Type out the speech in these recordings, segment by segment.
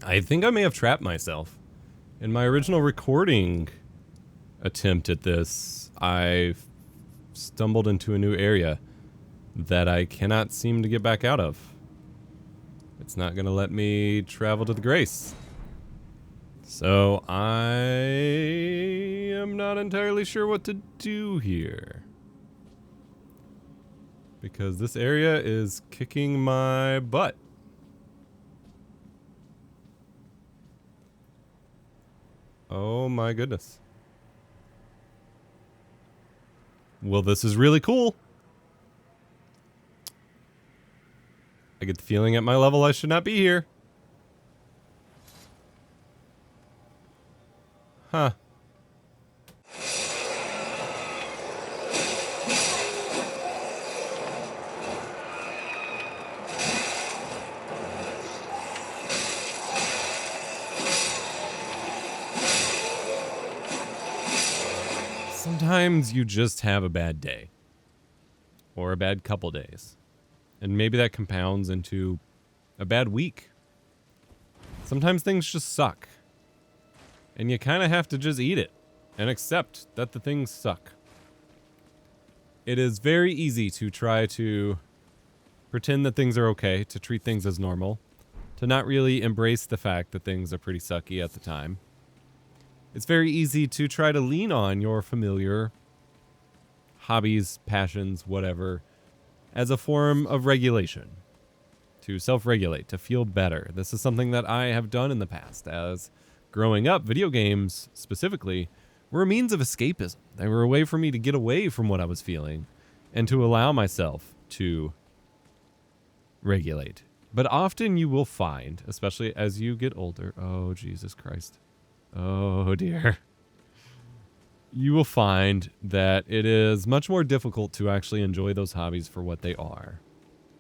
I think I may have trapped myself. In my original recording attempt at this, I stumbled into a new area that I cannot seem to get back out of. It's not going to let me travel to the Grace. So I am not entirely sure what to do here. Because this area is kicking my butt. Oh my goodness. Well, this is really cool. I get the feeling at my level I should not be here. Huh. Sometimes you just have a bad day. Or a bad couple days. And maybe that compounds into a bad week. Sometimes things just suck. And you kind of have to just eat it and accept that the things suck. It is very easy to try to pretend that things are okay, to treat things as normal, to not really embrace the fact that things are pretty sucky at the time. It's very easy to try to lean on your familiar hobbies, passions, whatever, as a form of regulation. To self-regulate, to feel better. This is something that I have done in the past. As growing up, video games specifically were a means of escapism. They were a way for me to get away from what I was feeling and to allow myself to regulate. But often you will find, especially as you get older, oh Jesus Christ, oh dear, you will find that it is much more difficult to actually enjoy those hobbies for what they are,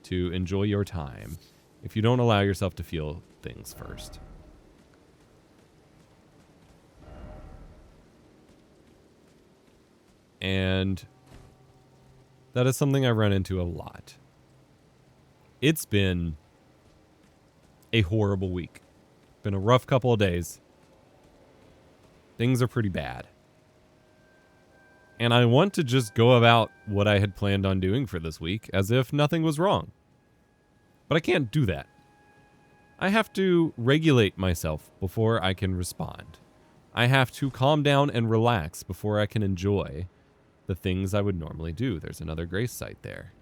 to enjoy your time, if you don't allow yourself to feel things first. And that is something I run into a lot. It's been a horrible week. Been a rough couple of days. Things are pretty bad. And I want to just go about what I had planned on doing for this week as if nothing was wrong. But I can't do that. I have to regulate myself before I can respond. I have to calm down and relax before I can enjoy the things I would normally do. There's another Grace site there.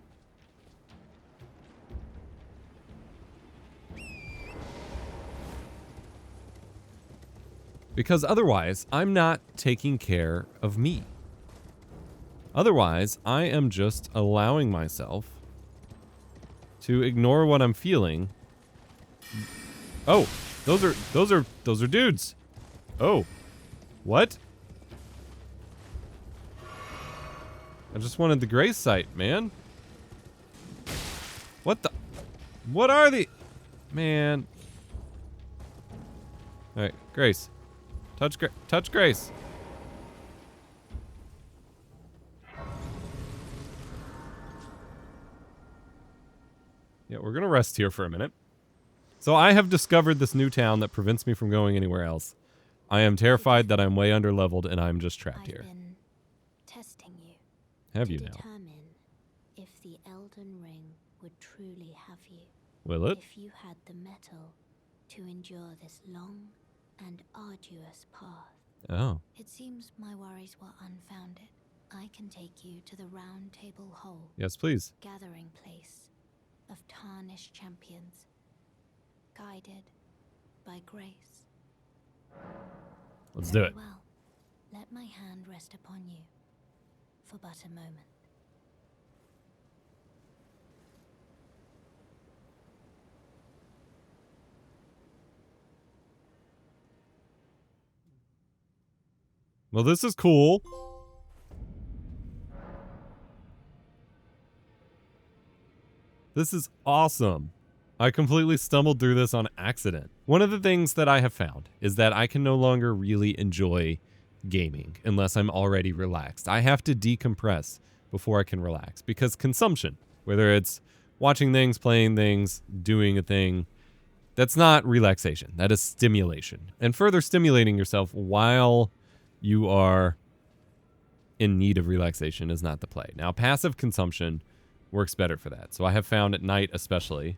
Because otherwise, I'm not taking care of me. Otherwise, I am just allowing myself to ignore what I'm feeling. Oh, those are dudes. Oh, what? I just wanted the Grace site, man. What are the, man? All right, Grace, touch Grace. Yeah, we're gonna rest here for a minute. So I have discovered this new town that prevents me from going anywhere else. I am terrified that I'm way underleveled and I'm just trapped here. I've been testing you. Have you to now? determine if the Elden Ring would truly have you. Will it? If you had the mettle to endure this long and arduous path. Oh. It seems my worries were unfounded. I can take you to the Round Table Hall. Yes, please. Gathering place of tarnished champions, guided by grace. Let's do it. Very well. Let my hand rest upon you for but a moment. Well, this is cool. This is awesome. I completely stumbled through this on accident. One of the things that I have found is that I can no longer really enjoy gaming unless I'm already relaxed. I have to decompress before I can relax because consumption, whether it's watching things, playing things, doing a thing, That's not relaxation. That is stimulation. And further stimulating yourself while you are in need of relaxation is not the play. Now, passive consumption works better for that. So I have found at night especially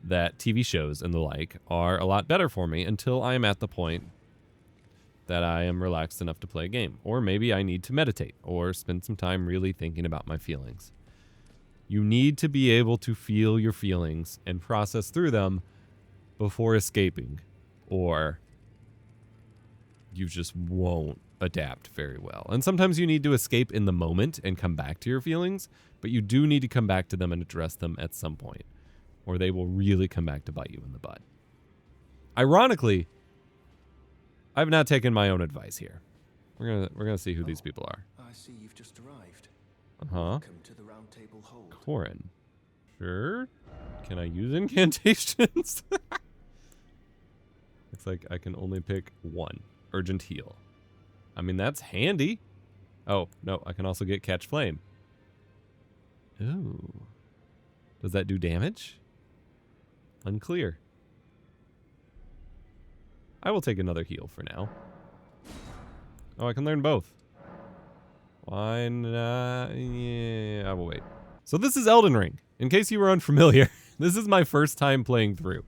that TV shows and the like are a lot better for me until I am at the point that I am relaxed enough to play a game. Or maybe I need to meditate or spend some time really thinking about my feelings. You need to be able to feel your feelings and process through them before escaping, or you just won't adapt very well. And sometimes you need to escape in the moment and come back to your feelings, but you do need to come back to them and address them at some point, or they will really come back to bite you in the butt. Ironically, I've not taken my own advice here. We're gonna see who these people are. I see you've just arrived. Welcome to the round table hold. Corin. Sure. Can I use incantations? Looks like I can only pick one. Urgent heal. I mean, that's handy. Oh, no, I can also get catch flame. Ooh. Does that do damage? Unclear. I will take another heal for now. Oh, I can learn both. Why not? Yeah, I will wait. So this is Elden Ring. In case you were unfamiliar, this is my first time playing through.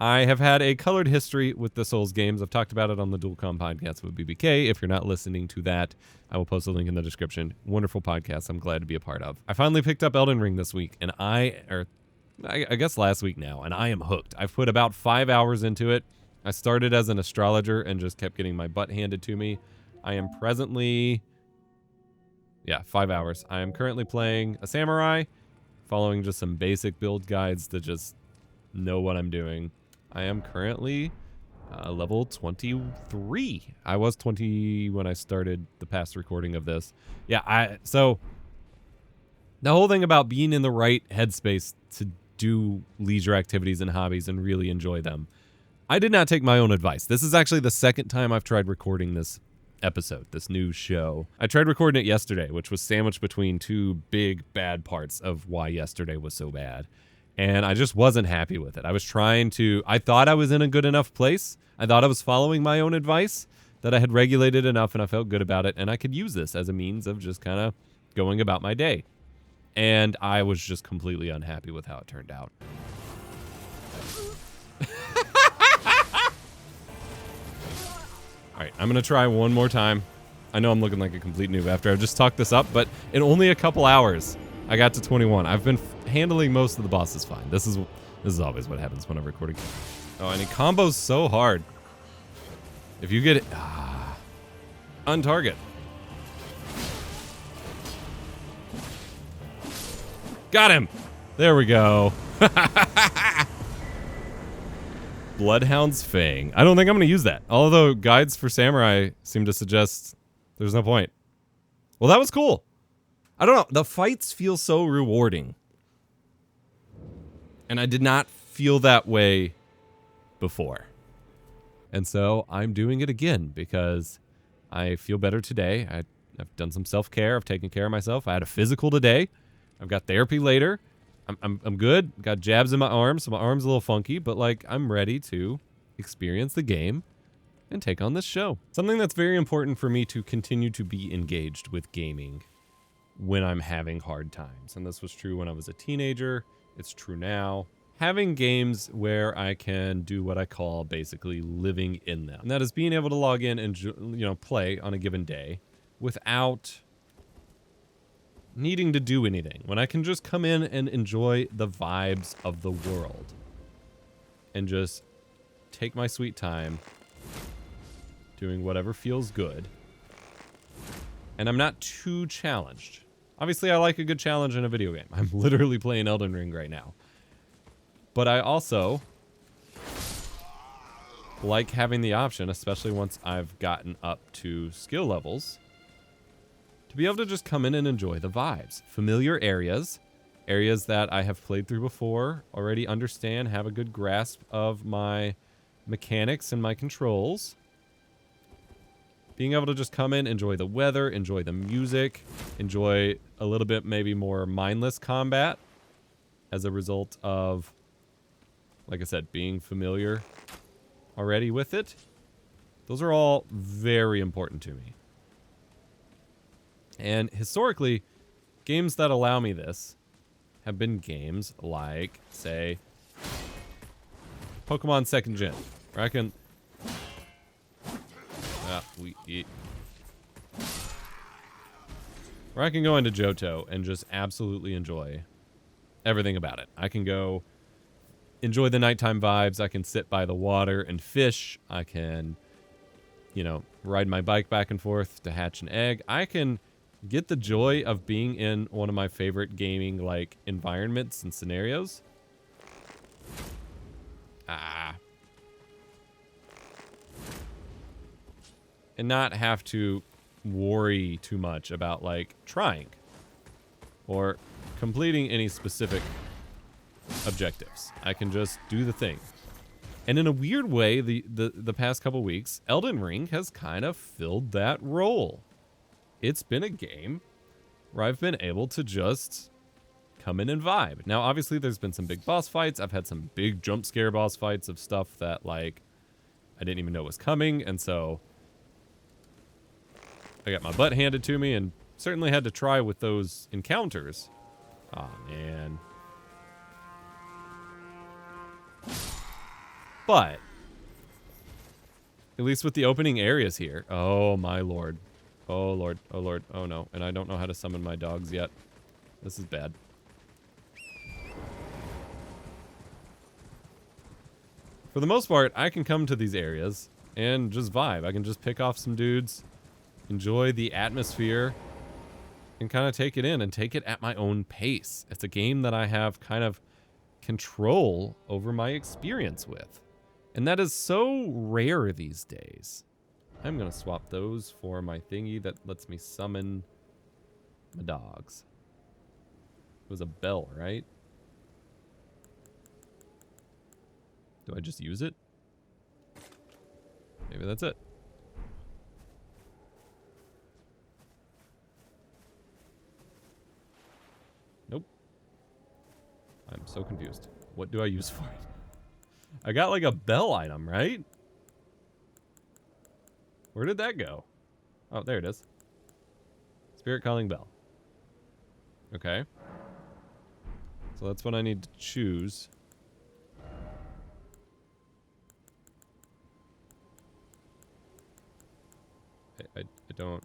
I have had a colored history with the Souls games. I've talked about it on the Dualcom podcast with BBK. If you're not listening to that, I will post a link in the description. Wonderful podcast I'm glad to be a part of. I finally picked up Elden Ring this week, and I guess last week now, and I am hooked. I've put about 5 hours into it. I started as an astrologer and just kept getting my butt handed to me. I am presently, 5 hours. I am currently playing a samurai, following just some basic build guides to just know what I'm doing. I am currently level 23. I was 20 when I started the past recording of this. So the whole thing about being in the right headspace to do leisure activities and hobbies and really enjoy them. I did not take my own advice. This is actually the second time I've tried recording this episode, this new show. I tried recording it yesterday, which was sandwiched between two big bad parts of why yesterday was so bad. And I just wasn't happy with it. I thought I was in a good enough place. I thought I was following my own advice, that I had regulated enough and I felt good about it. And I could use this as a means of just kind of going about my day. And I was just completely unhappy with how it turned out. All right, I'm going to try one more time. I know I'm looking like a complete noob after I've just talked this up, but in only a couple hours, I got to 21. I've been handling most of the bosses fine. This is always what happens when I'm recording. Oh, and it combos so hard. If you get it, on target. Got him. There we go. Bloodhound's Fang. I don't think I'm going to use that. Although guides for samurai seem to suggest there's no point. Well, that was cool. I don't know. The fights feel so rewarding. And I did not feel that way before. And so I'm doing it again because I feel better today. I've done some self-care. I've taken care of myself. I had a physical today. I've got therapy later. I'm good. Got jabs in my arms, so my arm's a little funky, but like I'm ready to experience the game and take on this show. Something that's very important for me to continue to be engaged with gaming when I'm having hard times. And this was true when I was a teenager. It's true now. Having games where I can do what I call basically living in them. And that is being able to log in and play on a given day without needing to do anything, when I can just come in and enjoy the vibes of the world and just take my sweet time doing whatever feels good. And I'm not too challenged. Obviously, I like a good challenge in a video game. I'm literally playing Elden Ring right now. But I also like having the option, especially once I've gotten up to skill levels, to be able to just come in and enjoy the vibes. Familiar areas that I have played through before, already understand, have a good grasp of my mechanics and my controls. Being able to just come in, enjoy the weather, enjoy the music, enjoy a little bit maybe more mindless combat as a result of like I said, being familiar already with it. Those are all very important to me. And historically, games that allow me this have been games like, say, Pokemon 2nd Gen, where I can... where I can go into Johto and just absolutely enjoy everything about it. I can go enjoy the nighttime vibes. I can sit by the water and fish. I can, you know, ride my bike back and forth to hatch an egg. I can get the joy of being in one of my favorite gaming, like, environments and scenarios. And not have to worry too much about, like, trying or completing any specific objectives. I can just do the thing. And in a weird way, the past couple weeks, Elden Ring has kind of filled that role. It's been a game where I've been able to just come in and vibe. Now, obviously, there's been some big boss fights. I've had some big jump scare boss fights of stuff that, like, I didn't even know was coming, and so I got my butt handed to me and certainly had to try with those encounters. Oh, man. But at least with the opening areas here. Oh, my lord. Oh, lord. Oh, lord. Oh, no. And I don't know how to summon my dogs yet. This is bad. For the most part, I can come to these areas and just vibe. I can just pick off some dudes, enjoy the atmosphere, and kind of take it in and take it at my own pace. It's a game that I have kind of control over my experience with. And that is so rare these days. I'm going to swap those for my thingy that lets me summon my dogs. It was a bell, right? Do I just use it? Maybe that's it. Nope. I'm so confused. What do I use for it? I got like a bell item, right? Where did that go? Oh, there it is. Spirit calling bell. Okay. So that's what I need to choose. I don't...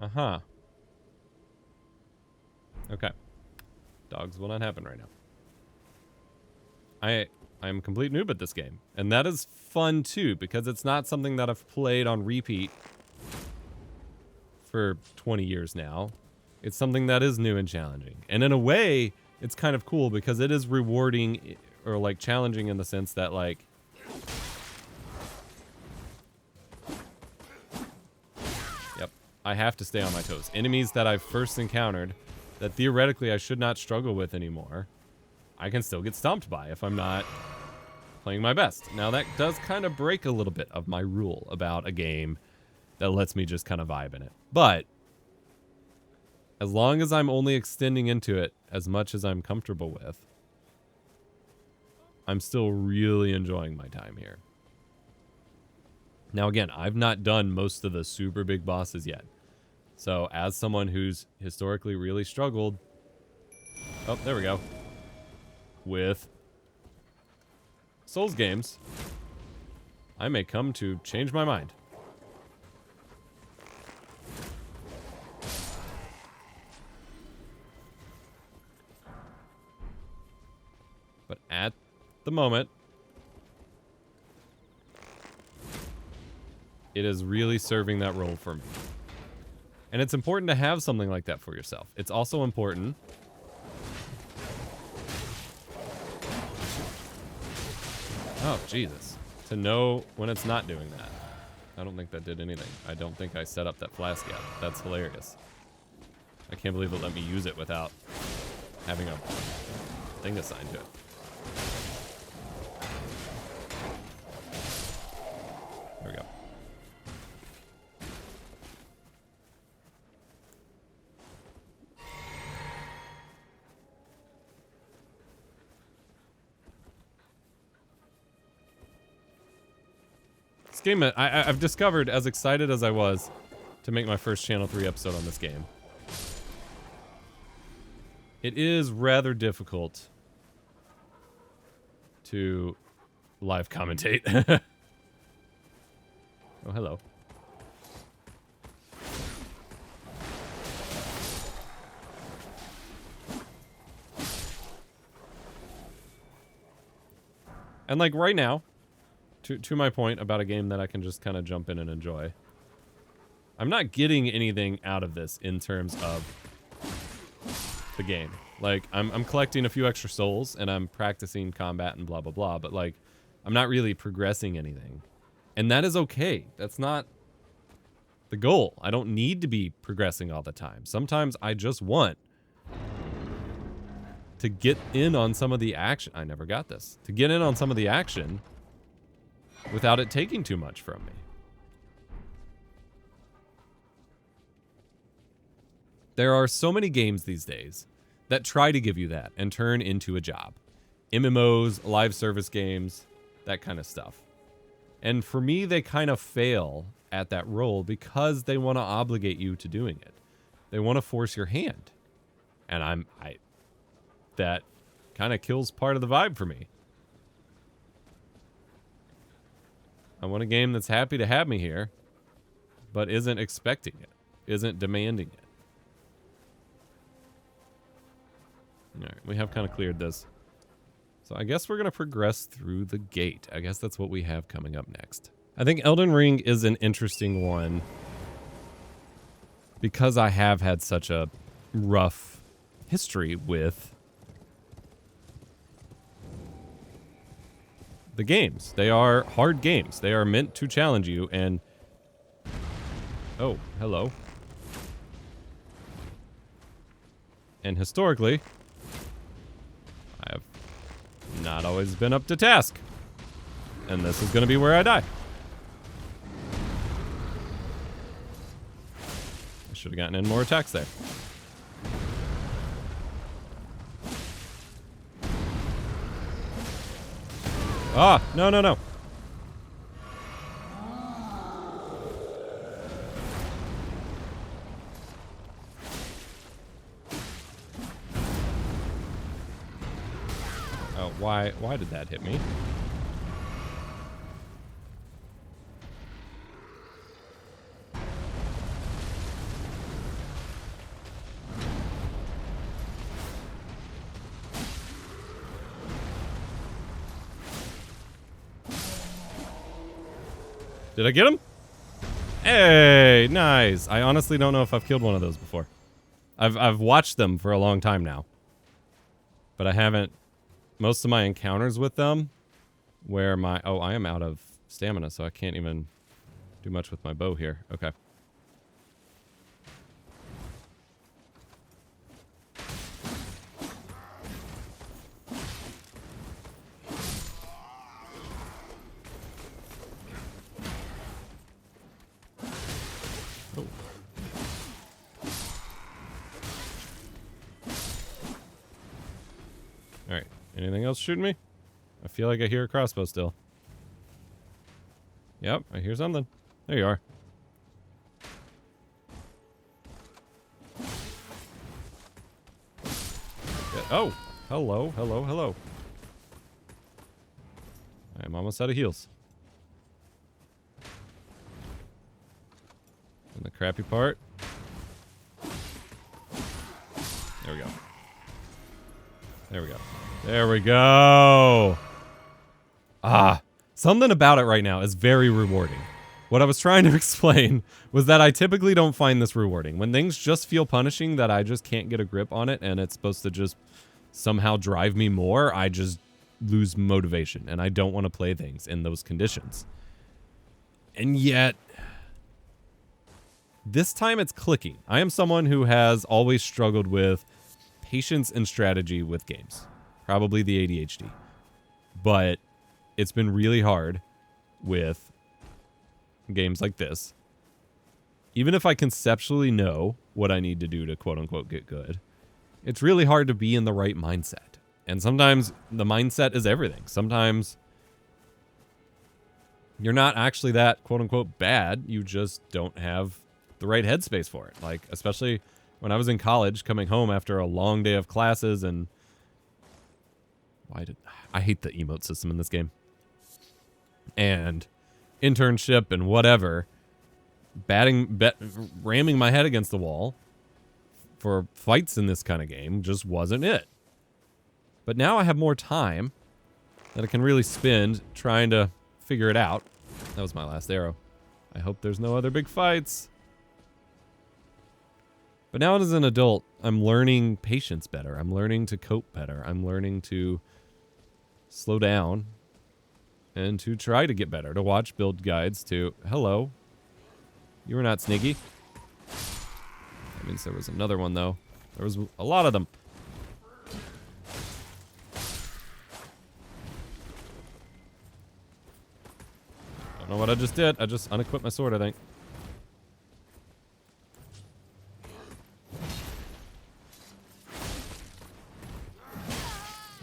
Uh-huh. Okay. Dogs will not happen right now. I'm a complete noob at this game. And that is fun too, because it's not something that I've played on repeat for 20 years now. It's something that is new and challenging. And in a way, it's kind of cool because it is rewarding or like challenging in the sense that like yep, I have to stay on my toes. Enemies that I've first encountered that theoretically I should not struggle with anymore, I can still get stomped by if I'm not playing my best. Now that does kind of break a little bit of my rule about a game that lets me just kind of vibe in it. But as long as I'm only extending into it as much as I'm comfortable with, I'm still really enjoying my time here. Now again, I've not done most of the super big bosses yet. So as someone who's historically really struggled, oh, there we go, with Souls games, I may come to change my mind. But at the moment, it is really serving that role for me. And it's important to have something like that for yourself. It's also important oh, Jesus. To know when it's not doing that. I don't think that did anything. I don't think I set up that flask yet. That's hilarious. I can't believe it let me use it without having a thing assigned to it. There we go. game, I've discovered, as excited as I was to make my first Channel 3 episode on this game, it is rather difficult to live commentate. Oh, hello. And like right now, to my point about a game that I can just kind of jump in and enjoy, I'm not getting anything out of this in terms of the game. Like, I'm collecting a few extra souls and I'm practicing combat and blah, blah, blah. But like, I'm not really progressing anything. And that is okay. That's not the goal. I don't need to be progressing all the time. Sometimes I just want to get in on some of the action. I never got this. To get in on some of the action without it taking too much from me. There are so many games these days that try to give you that and turn into a job. MMOs, live service games, that kind of stuff. And for me, they kind of fail at that role because they want to obligate you to doing it. They want to force your hand. And that kind of kills part of the vibe for me. I want a game that's happy to have me here, but isn't expecting it, isn't demanding it. Alright, we have kind of cleared this. So I guess we're going to progress through the gate. I guess that's what we have coming up next. I think Elden Ring is an interesting one because I have had such a rough history with the games. They are hard games. They are meant to challenge you and... Oh, hello. And historically, I have not always been up to task. And this is going to be where I die. I should have gotten in more attacks there. Ah, no, no, no. Oh, why did that hit me? Did I get him? Hey, nice. I honestly don't know if I've killed one of those before. I've watched them for a long time now. But I haven't. Most of my encounters with them where my... Oh, I am out of stamina, so I can't even do much with my bow here. Okay. Alright. Anything else shooting me? I feel like I hear a crossbow still. Yep, I hear something. There you are. Oh! Hello, hello, hello. I'm almost out of heals. And the crappy part. There we go. There we go. There we go. Ah, something about it right now is very rewarding. What I was trying to explain was that I typically don't find this rewarding. When things just feel punishing that I just can't get a grip on it and it's supposed to just somehow drive me more, I just lose motivation and I don't want to play things in those conditions. And yet, this time it's clicking. I am someone who has always struggled with patience and strategy with games. Probably the ADHD. But it's been really hard with games like this. Even if I conceptually know what I need to do to quote-unquote get good, it's really hard to be in the right mindset. And sometimes the mindset is everything. Sometimes you're not actually that quote unquote bad. You just don't have the right headspace for it. Like, especially when I was in college, coming home after a long day of classes and I hate the emote system in this game. And internship and whatever, ramming my head against the wall for fights in this kind of game just wasn't it. But now I have more time that I can really spend trying to figure it out. That was my last arrow. I hope there's no other big fights. But now as an adult, I'm learning patience better. I'm learning to cope better. I'm learning to slow down and to try to get better, to watch build guides to, hello, you were not sneaky. That means there was another one though. There was a lot of them. Don't know what I just did. I just unequipped my sword, I think.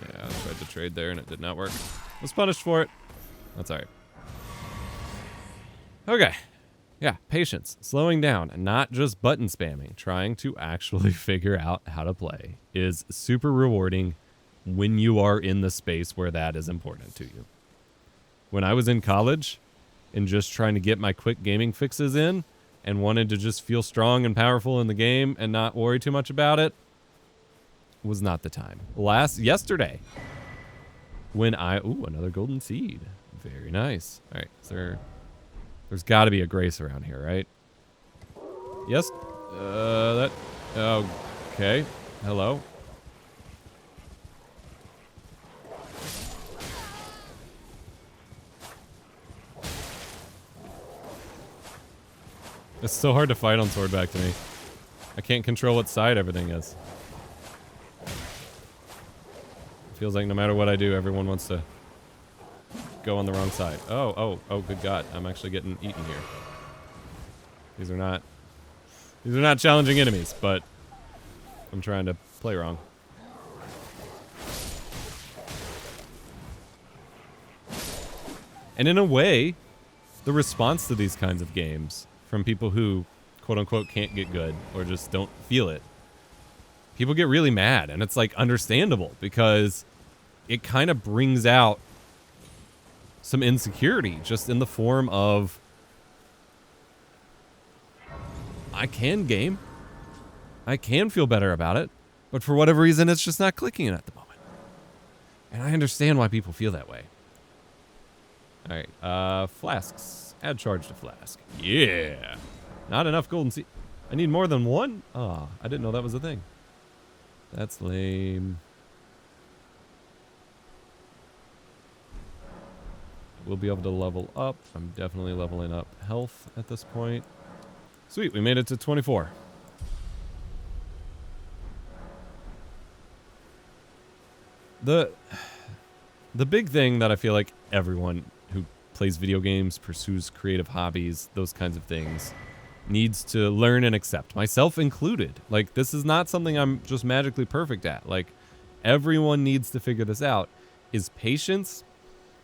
Yeah, I tried to trade there and it did not work. Was punished for it. That's alright. Okay. Yeah, patience. Slowing down and not just button spamming. Trying to actually figure out how to play is super rewarding when you are in the space where that is important to you. When I was in college and just trying to get my quick gaming fixes in and wanted to just feel strong and powerful in the game and not worry too much about it, was not the time. Yesterday, when ooh, another golden seed. Very nice. All right, there's got to be a grace around here, right? Yes. Okay. Hello. It's so hard to fight on sword back to me. I can't control what side everything is. It feels like no matter what I do, everyone wants to go on the wrong side. Oh, good God. I'm actually getting eaten here. These are not challenging enemies, but I'm trying to play wrong. And in a way, the response to these kinds of games from people who, quote unquote, can't get good or just don't feel it, people get really mad, and it's like understandable because it kind of brings out some insecurity just in the form of, I can game, I can feel better about it, but for whatever reason it's just not clicking at the moment. And I understand why people feel that way. All right, flasks. Add charge to flask. Yeah. Not enough golden seed. I need more than one? Ah, I didn't know that was a thing. That's lame. We'll be able to level up. I'm definitely leveling up health at this point. Sweet, we made it to 24. The big thing that I feel like everyone who plays video games, pursues creative hobbies, those kinds of things, needs to learn and accept, myself included. Like, this is not something I'm just magically perfect at. Like, everyone needs to figure this out, is patience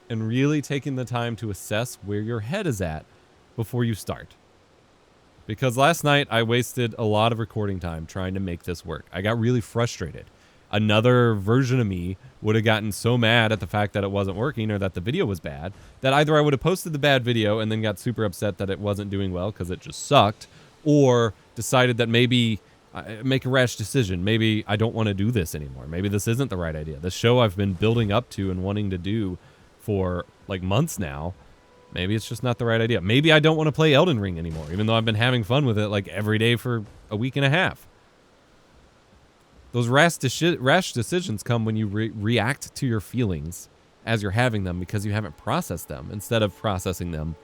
and really taking the time to assess where your head is at before you start. Because last night I wasted a lot of recording time trying to make this work. I got really frustrated. Another version of me would have gotten so mad at the fact that it wasn't working or that the video was bad that either I would have posted the bad video and then got super upset that it wasn't doing well because it just sucked, or decided that maybe make a rash decision. Maybe I don't want to do this anymore. Maybe this isn't the right idea. The show I've been building up to and wanting to do for like months now, maybe it's just not the right idea. Maybe I don't want to play Elden Ring anymore, even though I've been having fun with it like every day for a week and a half. Those rash decisions come when you react to your feelings as you're having them because you haven't processed them instead of processing them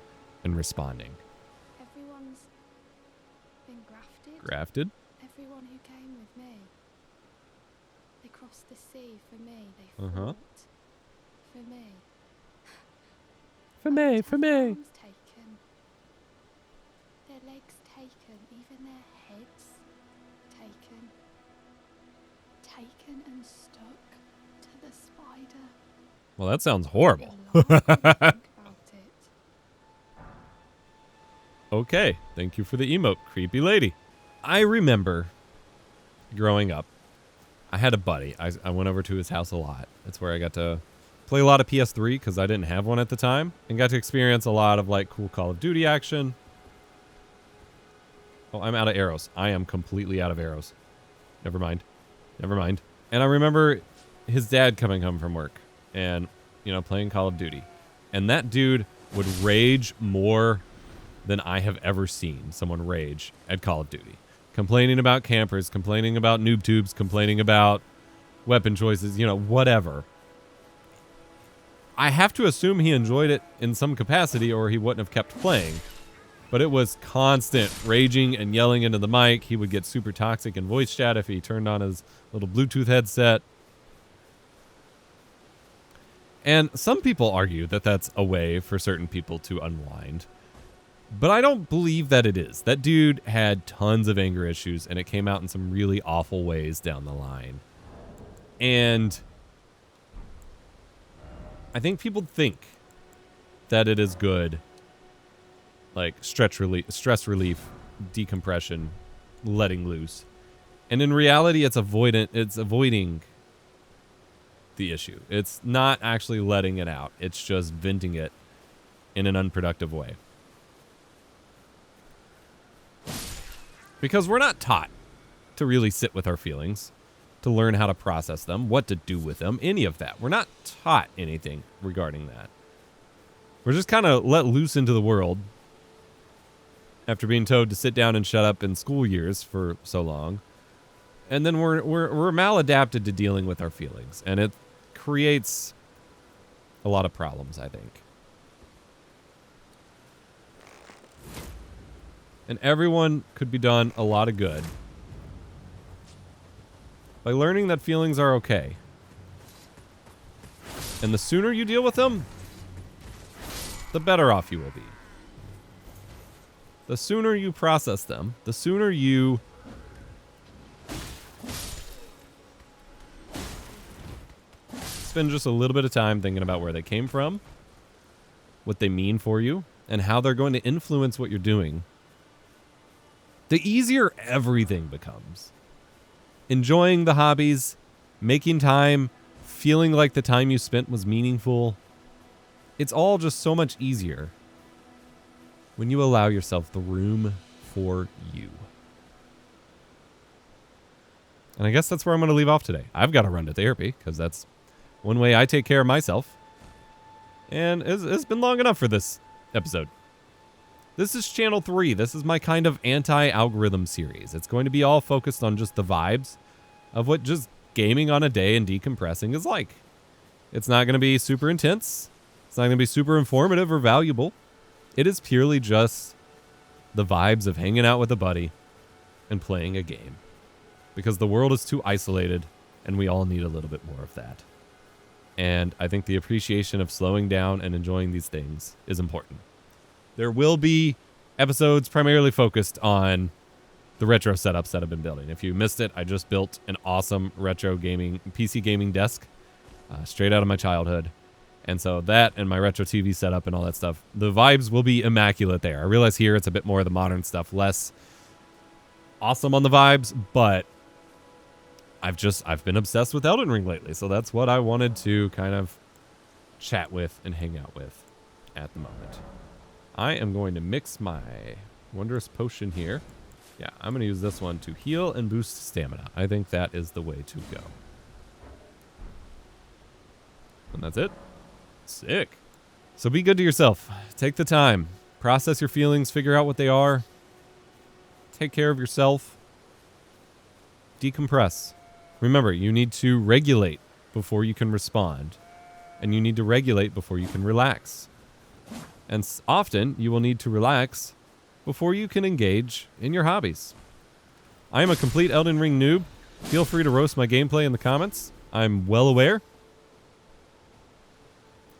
and responding. Everyone's been grafted. Grafted? Everyone who came with me. They crossed the sea for me. They fought for me. For me, for me. Arms taken. Their legs taken. Even their heads taken. Taken and stuck to the spider. Well, that sounds horrible. Think about it. Okay, thank you for the emote, creepy lady. I remember growing up, I had a buddy. I went over to his house a lot. That's where I got to play a lot of PS3 because I didn't have one at the time, and got to experience a lot of like cool Call of Duty action. Oh, I'm out of arrows. I am completely out of arrows. Never mind. Never mind. And I remember his dad coming home from work and, you know, playing Call of Duty. And that dude would rage more than I have ever seen someone rage at Call of Duty. Complaining about campers, complaining about noob tubes, complaining about weapon choices, you know, whatever. I have to assume he enjoyed it in some capacity or he wouldn't have kept playing. But it was constant raging and yelling into the mic. He would get super toxic in voice chat if he turned on his little Bluetooth headset. And some people argue that that's a way for certain people to unwind. But I don't believe that it is. That dude had tons of anger issues, and it came out in some really awful ways down the line. And I think people think that it is good, like stress relief, decompression, letting loose. And in reality, it's avoiding the issue. It's not actually letting it out. It's just venting it in an unproductive way. Because we're not taught to really sit with our feelings, to learn how to process them, what to do with them, any of that. We're not taught anything regarding that. We're just kind of let loose into the world after being told to sit down and shut up in school years for so long. And then we're maladapted to dealing with our feelings. And it creates a lot of problems, I think. And everyone could be done a lot of good by learning that feelings are okay. And the sooner you deal with them, the better off you will be. The sooner you process them, the sooner you spend just a little bit of time thinking about where they came from, what they mean for you, and how they're going to influence what you're doing, the easier everything becomes. Enjoying the hobbies, making time, feeling like the time you spent was meaningful. It's all just so much easier when you allow yourself the room for you. And I guess that's where I'm going to leave off today. I've got to run to therapy because that's one way I take care of myself. And it's been long enough for this episode. This is Channel 3. This is my kind of anti-algorithm series. It's going to be all focused on just the vibes of what just gaming on a day and decompressing is like. It's not going to be super intense. It's not going to be super informative or valuable. It is purely just the vibes of hanging out with a buddy and playing a game. Because the world is too isolated and we all need a little bit more of that. And I think the appreciation of slowing down and enjoying these things is important. There will be episodes primarily focused on the retro setups that I've been building. If you missed it, I just built an awesome retro gaming, PC gaming desk straight out of my childhood. And so that and my retro TV setup and all that stuff, the vibes will be immaculate there. I realize here it's a bit more of the modern stuff, less awesome on the vibes, but I've been obsessed with Elden Ring lately. So that's what I wanted to kind of chat with and hang out with at the moment. I am going to mix my wondrous potion here. Yeah, I'm going to use this one to heal and boost stamina. I think that is the way to go. And that's it. Sick. So be good to yourself. Take the time. Process your feelings. Figure out what they are. Take care of yourself. Decompress. Remember, you need to regulate before you can respond. And you need to regulate before you can relax. And often, you will need to relax before you can engage in your hobbies. I am a complete Elden Ring noob. Feel free to roast my gameplay in the comments. I'm well aware.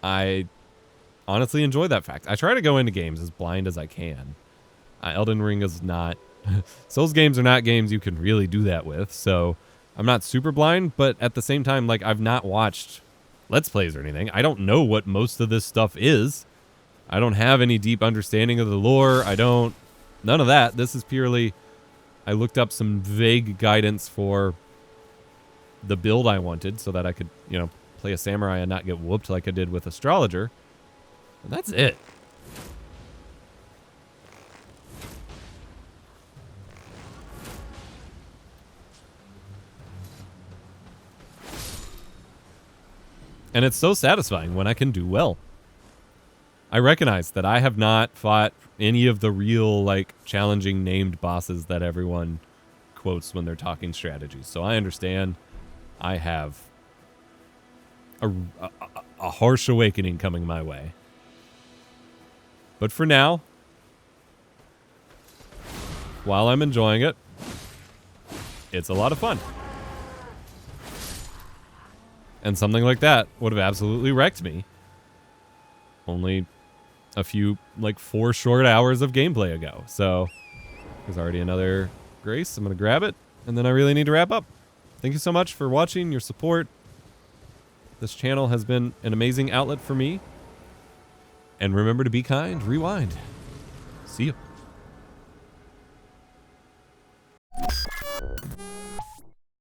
I honestly enjoy that fact. I try to go into games as blind as I can. Elden Ring is not... Souls games are not games you can really do that with, so I'm not super blind, but at the same time, like, I've not watched Let's Plays or anything. I don't know what most of this stuff is. I don't have any deep understanding of the lore. None of that. This is purely, I looked up some vague guidance for the build I wanted so that I could, play a samurai and not get whooped like I did with Astrologer. And that's it. And it's so satisfying when I can do well. I recognize that I have not fought any of the real, like, challenging named bosses that everyone quotes when they're talking strategies. So I understand I have a harsh awakening coming my way. But for now, while I'm enjoying it, it's a lot of fun. And something like that would have absolutely wrecked me only a few, 4 short hours of gameplay ago. So there's already another grace. I'm going to grab it, and then I really need to wrap up. Thank you so much for watching, your support. This channel has been an amazing outlet for me. And remember to be kind, rewind. See you.